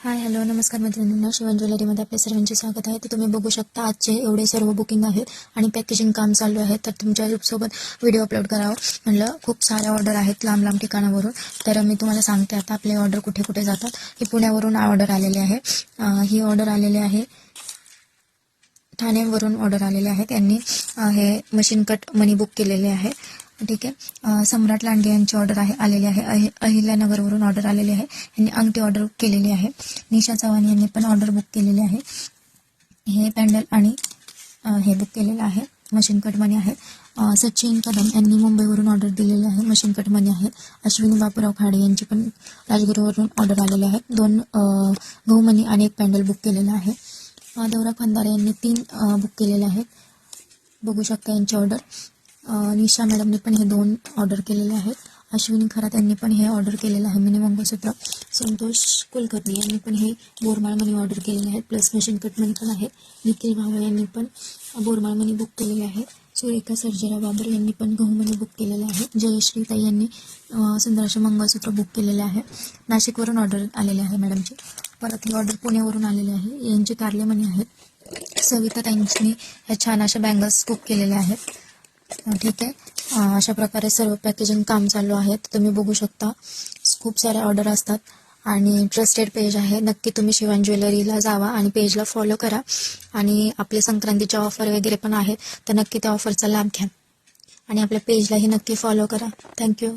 Hi hello नमस्कार मैत्रिणींनो, शिवण ज्वेलरीमध्ये आपल्या सर्वांचे स्वागत आहे. तर तुम्ही बघू शकता आजचे एवढे सर्व बुकिंग आहेत आणि पॅकेजिंग काम चालू आहे. तर तुमच्यासोबत व्हिडिओ अपलोड करावं म्हणलं. खूप साऱ्या ऑर्डर आहेत लांब लांब ठिकाणावरून. तर मी तुम्हाला सांगते आता आपले ऑर्डर कुठे कुठे जातात. ही पुण्यावरून ऑर्डर आलेली आहे. ही ऑर्डर आलेली आहे ठाणेवरून ऑर्डर आलेले आहे. त्यांनी हे मशीन कट मनी बुक केलेले आहे. ठीक आहे. सम्राट लांडगे यांची ऑर्डर आलेली आहे. अहिल्यानगरवरून ऑर्डर आलेली आहे. यांनी अंगठी ऑर्डर केलेली आहे. निशा चव्हाण यांनी पण ऑर्डर बुक केलेली आहे. हे पॅन्डल आणि हे बुक केलेलं आहे. मशीन कट मनी आहे. सचिन कदम यांनी मुंबईवरून ऑर्डर दिलेली आहे. मशीन कट मनी आहे. अश्विनी बापूराव खाडे यांची पण राजगुरूवरून ऑर्डर आलेली आहे. 2 गहू मनी आणि 1 पॅन्डल बुक केलेलं आहे. माधवराव खंदारे यांनी 3 बुक केलेले आहेत. बघू शकता यांची ऑर्डर. निशा मॅडमने पण हे 2 ऑर्डर केलेले आहेत. अश्विनी खरात यांनी पण हे ऑर्डर केलेलं आहे मिनी मंगळसूत्र. संतोष कुलकर्णी यांनी पण हे बोरमाळ मनी ऑर्डर केलेले आहेत. प्लस मशीन कट मनी पण आहे. निखिल भावे यांनी पण बोरमाळ मनी बुक केलेले आहे. सुरेखा सर्जेराव बाबर यांनी पण गहू मनी बुक केलेले आहे. जयश्री ताई यांनी सुंदर मंगळसूत्र बुक केलेले आहे. नाशिकवरून ऑर्डर आलेले आहे मॅडमची. परत ही ऑर्डर पुण्यावरून आलेली आहे. यांचे कारले मनी आहेत. सविता ताईंनी ह्या छान अशा बँगल्स बुक केलेल्या आहेत. ठीक आहे. अशा प्रकारे सर्व पॅकेजिंग काम चालू आहे. तुम्ही बघू शकता खूप सारे ऑर्डर असतात आणि ट्रस्टेड पेज आहे. नक्की तुम्ही शिवण ज्वेलरीला जावा आणि पेजला फॉलो करा. आणि आपले संक्रांतीच्या ऑफर वगैरे पण आहेत, तर नक्की त्या ऑफरचा लाभ घ्या आणि आपल्या पेजलाही नक्की फॉलो करा. थँक्यू.